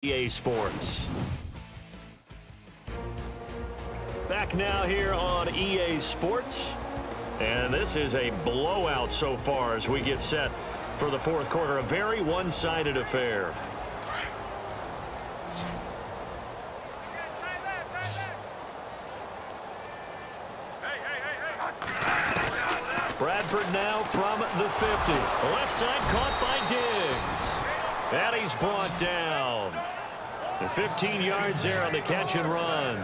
EA Sports. Back now here on EA Sports. And this is a blowout so far as we get set for the fourth quarter. A very one-sided affair. Bradford now from the 50. Left side caught by Diggs. And he's brought down. And 15 yards there on the catch and run.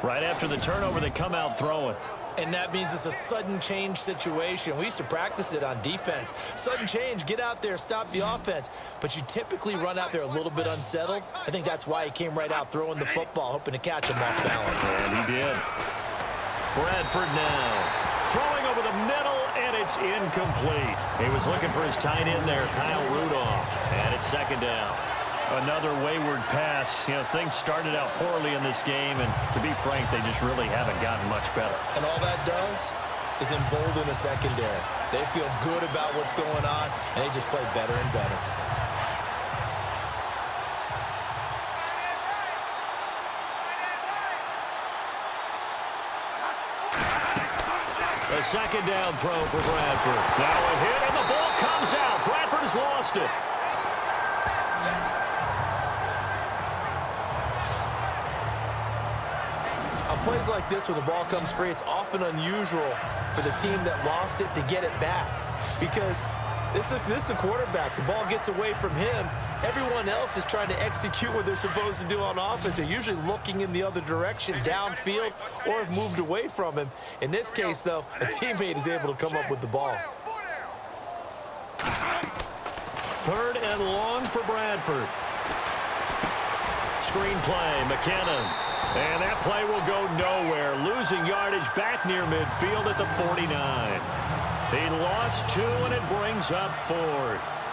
Right after the turnover, they come out throwing. And that means it's a sudden change situation. We used to practice it on defense. Sudden change, get out there, stop the offense. But you typically run out there a little bit unsettled. I think that's why he came right out throwing the football, hoping to catch him off balance. And he did. Bradford now. Throwing over the middle, and it's incomplete. He was looking for his tight end there, Kyle Rudolph. And it's second down. Another wayward pass. You know, things started out poorly in this game, and to be frank, they just really haven't gotten much better. And all that does is embolden the secondary. They feel good about what's going on, and they just play better and better. A second down throw for Bradford. Now a hit, and the ball comes out. Bradford has lost it. On plays like this, when the ball comes free, it's often unusual for the team that lost it to get it back. Because this is the quarterback. The ball gets away from him. Everyone else is trying to execute what they're supposed to do on offense. They're usually looking in the other direction, downfield, or have moved away from him. In this case, though, a teammate is able to come up with the ball. Third and long for Bradford. Screen play, McKinnon. And that play will go nowhere. Losing yardage back near midfield at the 49. He lost two, and it brings up fourth.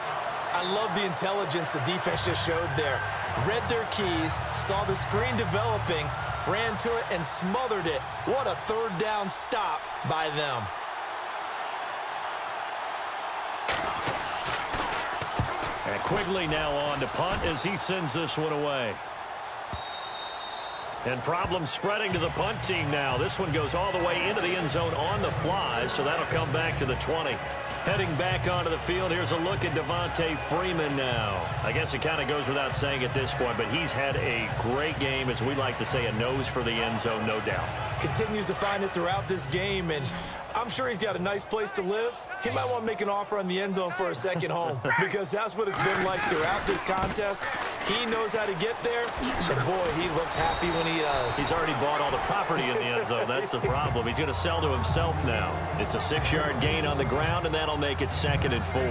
I love the intelligence the defense just showed there. Read their keys, saw the screen developing, ran to it, and smothered it. What a third down stop by them. And Quigley now on to punt as he sends this one away. And problems spreading to the punt team now. This one goes all the way into the end zone on the fly, so that'll come back to the 20. Heading back onto the field, here's a look at Devontae Freeman now. I guess it kind of goes without saying at this point, but he's had a great game, as we like to say, a nose for the end zone, no doubt. Continues to find it throughout this game, and I'm sure he's got a nice place to live. He might want to make an offer on the end zone for a second home, because that's what it's been like throughout this contest. He knows how to get there, and boy, he looks happy when he does. He's already bought all the property in the end zone. That's the problem. He's going to sell to himself now. It's a 6-yard gain on the ground, and that'll make it 2nd and 4.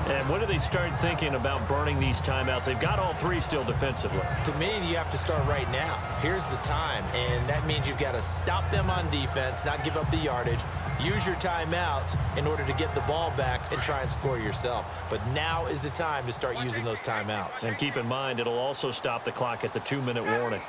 And when do they start thinking about burning these timeouts? They've got all three still defensively. To me, you have to start right now. Here's the time, and that means you've got to stop them on defense, not give up the yardage, use your timeouts in order to get the ball back and try and score yourself. But now is the time to start using those timeouts. And keep in mind, it'll also stop the clock at the 2-minute warning.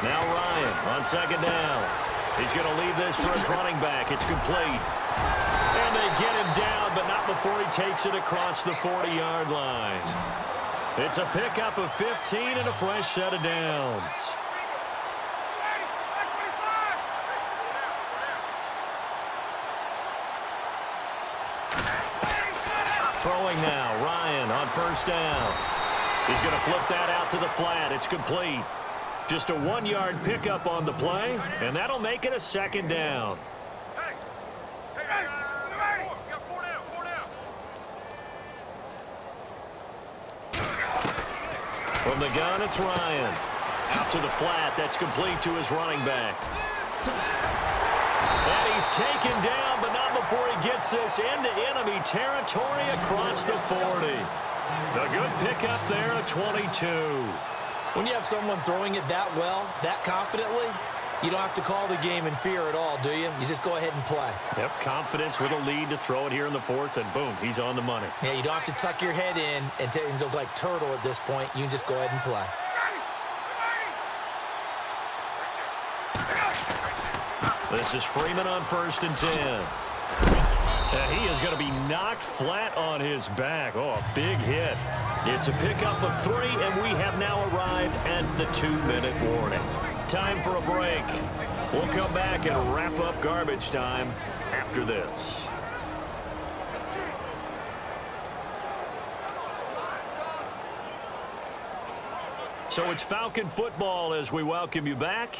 Now Ryan on second down. He's going to leave this for his running back. It's complete. And they get him down, but not before he takes it across the 40-yard line. It's a pickup of 15 and a fresh set of downs. Throwing now, Ryan on first down. He's going to flip that out to the flat. It's complete. Just a 1-yard pickup on the play, and that'll make it a 2nd down. From the gun, it's Ryan. Out to the flat. That's complete to his running back. And he's taken down, but not before he gets this into enemy territory across the 40. A good pickup there at 22. When you have someone throwing it that well, that confidently, you don't have to call the game in fear at all, do you? You just go ahead and play. Yep, confidence with a lead to throw it here in the fourth, and boom, he's on the money. Yeah, you don't have to tuck your head in and go like turtle at this point. You can just go ahead and play. This is Freeman on 1st and 10. And he is going to be knocked flat on his back. Oh, a big hit. It's a pickup of 3, and we have now arrived at the 2-minute warning. Time for a break. We'll come back and wrap up garbage time after this. So it's Falcon football as we welcome you back.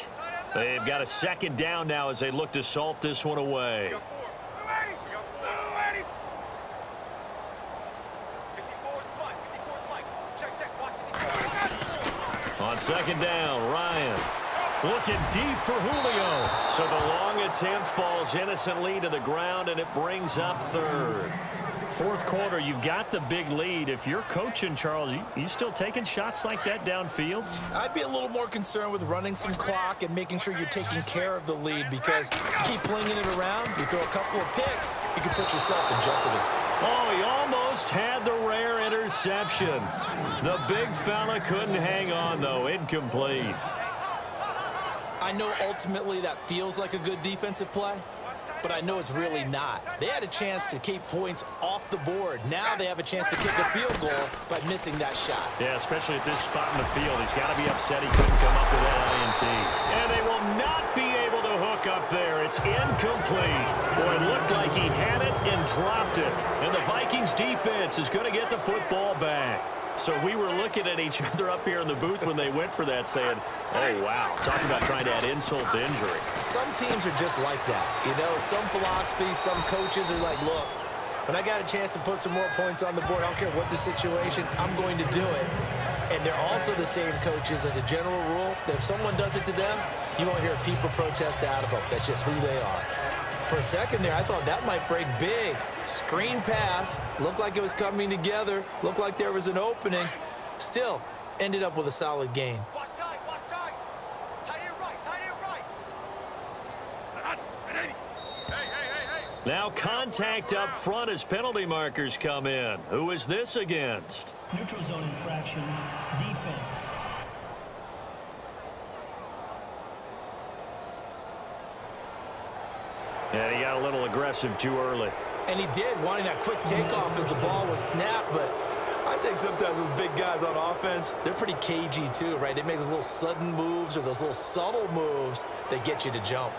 They've got a second down now as they look to salt this one away. On second down, Ryan looking deep for Julio. So the long attempt falls innocently to the ground, and it brings up third. Fourth quarter, you've got the big lead. If you're coaching, Charles, you still taking shots like that downfield? I'd be a little more concerned with running some clock and making sure you're taking care of the lead, because you keep flinging it around, you throw a couple of picks, you can put yourself in jeopardy. Oh, he almost had the rare interception. The big fella couldn't hang on, though. Incomplete. I know ultimately that feels like a good defensive play, but I know it's really not. They had a chance to keep points off the board. Now they have a chance to kick a field goal by missing that shot. Yeah, especially at this spot in the field. He's got to be upset he couldn't come up with that INT. And they will not be able to hook up there. It's incomplete. Boy, it looked like he had it and dropped it. And the Vikings defense is going to get the football back. So we were looking at each other up here in the booth when they went for that, saying, oh, wow, talking about trying to add insult to injury. Some teams are just like that. You know, some philosophies, some coaches are like, look, when I got a chance to put some more points on the board, I don't care what the situation, I'm going to do it. And they're also the same coaches as a general rule that if someone does it to them, you won't hear people protest out of them. That's just who they are. For a second there, I thought that might break big. Screen pass. Looked like it was coming together. Looked like there was an opening. Still, ended up with a solid gain. Watch time, watch time. Tight end right. Hey. Now contact up front as penalty markers come in. Who is this against? Neutral zone infraction, defense. And he got a little aggressive too early. And he did, wanting that quick takeoff as the ball was snapped, but I think sometimes those big guys on offense, they're pretty cagey too, right? They make those little sudden moves or those little subtle moves that get you to jump.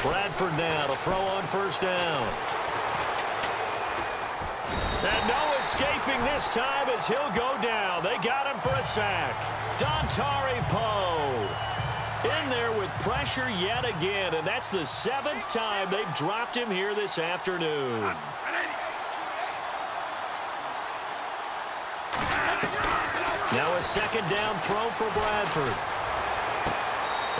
Bradford now to throw on first down. And no escaping this time as he'll go down. They got him for a sack. Dontari Poe in there with pressure yet again, and that's the 7th time they've dropped him here this afternoon. Now a second down throw for Bradford.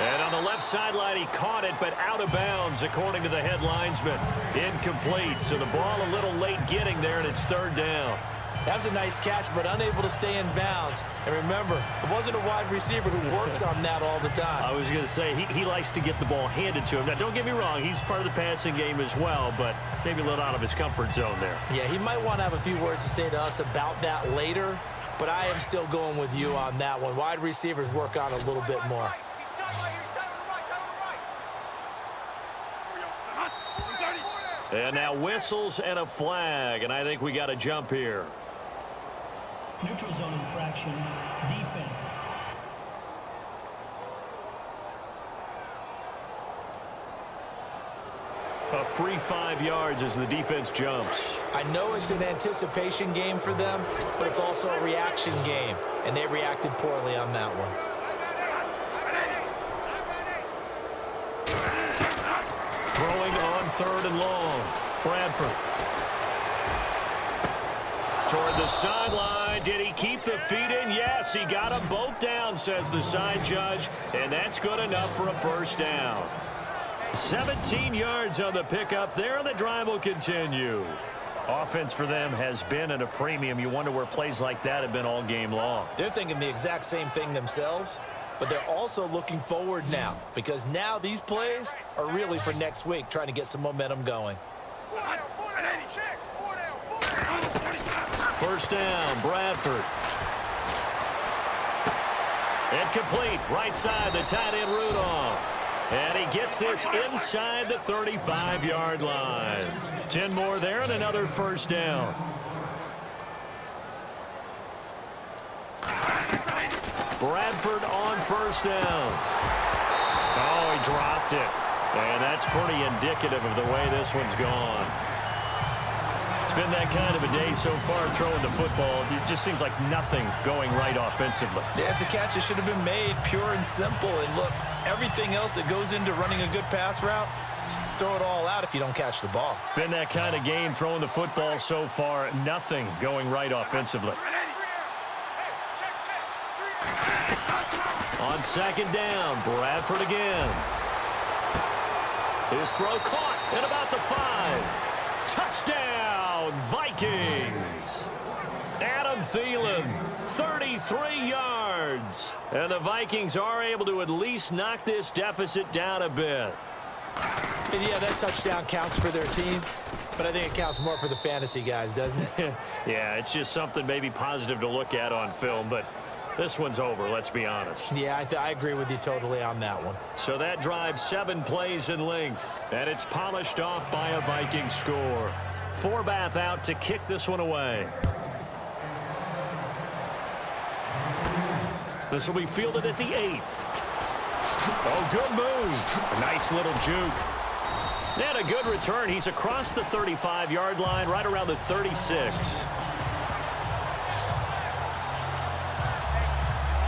And on the left sideline, he caught it, but out of bounds, according to the head linesman. Incomplete, so the ball a little late getting there, and it's third down. That was a nice catch, but unable to stay in bounds. And remember, it wasn't a wide receiver who works on that all the time. I was going to say, he likes to get the ball handed to him. Now, don't get me wrong, he's part of the passing game as well, but maybe a little out of his comfort zone there. Yeah, he might want to have a few words to say to us about that later, but I am still going with you on that one. Wide receivers work on a little bit more. And now whistles and a flag, and I think we got a jump here. Neutral zone infraction, defense. A free 5 yards as the defense jumps. I know it's an anticipation game for them, but it's also a reaction game, and they reacted poorly on that one. Throwing on third and long. Bradford. Toward the sideline. Did he keep the feet in? Yes, he got them both down, says the side judge. And that's good enough for a first down. 17 yards on the pickup there, and the drive will continue. Offense for them has been at a premium. You wonder where plays like that have been all game long. They're thinking the exact same thing themselves, but they're also looking forward now, because now these plays are really for next week, trying to get some momentum going. 4 down, check, 4 down. First down, Bradford. Incomplete, right side, the tight end Rudolph. And he gets this inside the 35-yard line. 10 more there and another first down. Bradford on first down. Oh, he dropped it. And that's pretty indicative of the way this one's gone. It's been that kind of a day so far throwing the football. It just seems like nothing going right offensively. Yeah, it's a catch that should have been made, pure and simple. And look, everything else that goes into running a good pass route, throw it all out if you don't catch the ball. Been that kind of game throwing the football so far. Nothing going right offensively. On second down, Bradford again. His throw caught at about the 5. Touchdown, Vikings. Adam Thielen, 33 yards. And the Vikings are able to at least knock this deficit down a bit. And yeah, that touchdown counts for their team, but I think it counts more for the fantasy guys, doesn't it? Yeah, it's just something maybe positive to look at on film, but this one's over, let's be honest. Yeah, I agree with you totally on that one. So that drives 7 plays in length, and it's polished off by a Viking score. Forbath out to kick this one away. This will be fielded at the 8. Oh, good move. A nice little juke. And a good return. He's across the 35-yard line, right around the 36.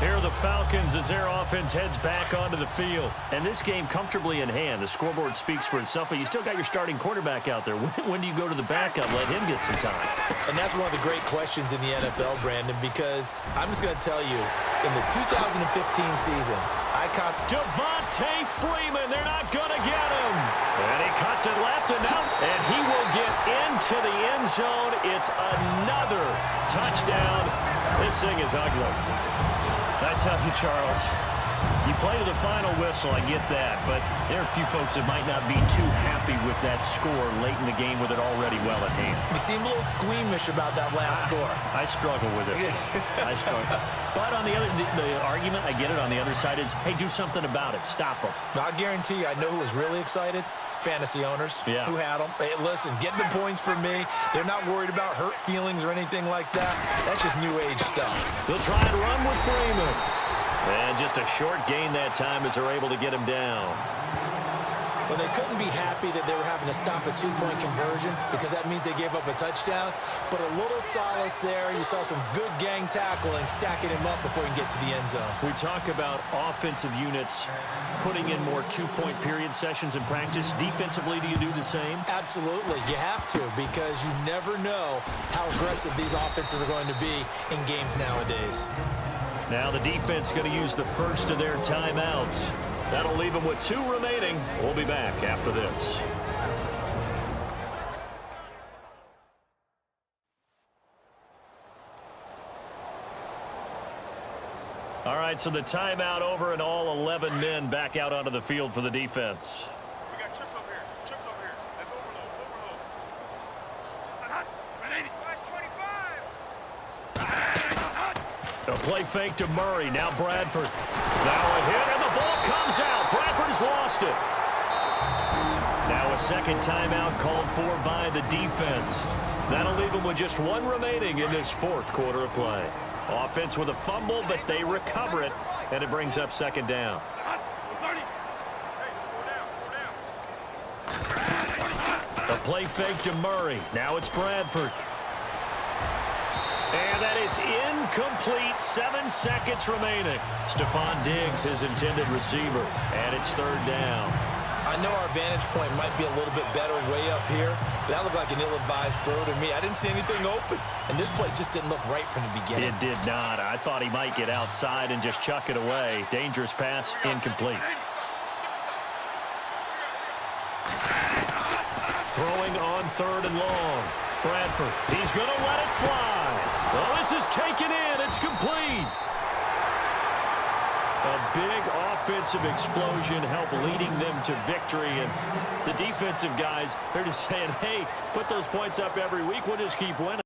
Here are the Falcons as their offense heads back onto the field. And this game comfortably in hand. The scoreboard speaks for itself, but you still got your starting quarterback out there. When do you go to the backup, let him get some time? And that's one of the great questions in the NFL, Brandon, because I'm just going to tell you, in the 2015 season, Devontae Freeman, they're not going to get him. And he cuts it left and out, and he will get into the end zone. It's another touchdown. This thing is ugly. I tell you, Charles, you play to the final whistle, I get that, but there are a few folks that might not be too happy with that score late in the game with it already well at hand. You seem a little squeamish about that last score. I struggle with it. I struggle. But on the argument, I get it, on the other side is, hey, do something about it. Stop them. I guarantee you, I know who was really excited. Fantasy owners who had them. Hey, listen, get the points for me. They're not worried about hurt feelings or anything like that. That's just new age stuff. They'll try and run with Freeman. And just a short gain that time as they're able to get him down. Well, they couldn't be happy that they were having to stop a 2-point conversion because that means they gave up a touchdown. But a little solace there. You saw some good gang tackling, stacking him up before he can get to the end zone. We talk about offensive units putting in more 2-point period sessions in practice. Defensively, do you do the same? Absolutely. You have to, because you never know how aggressive these offenses are going to be in games nowadays. Now the defense going to use the first of their timeouts. That'll leave them with 2 remaining. We'll be back after this. All right, so the timeout over and all 11 men back out onto the field for the defense. We got trips over here. Trips over here. Let's overload. A play fake to Murray. Now Bradford. Now a hit, and the ball comes out. Bradford's lost it. Now a second timeout called for by the defense. That'll leave them with just 1 remaining in this 4th quarter of play. Offense with a fumble, but they recover it, and it brings up second down. A play fake to Murray. Now it's Bradford. And that is incomplete. 7 seconds remaining. Stephon Diggs, his intended receiver. And it's 3rd down. I know our vantage point might be a little bit better way up here, but that looked like an ill-advised throw to me. I didn't see anything open, and this play just didn't look right from the beginning. It did not. I thought he might get outside and just chuck it away. Dangerous pass, incomplete. Throwing on 3rd and long. Bradford, he's going to let it fly. Well, this is taken in. It's complete. A big offensive explosion helped leading them to victory. And the defensive guys, they're just saying, hey, put those points up every week. We'll just keep winning.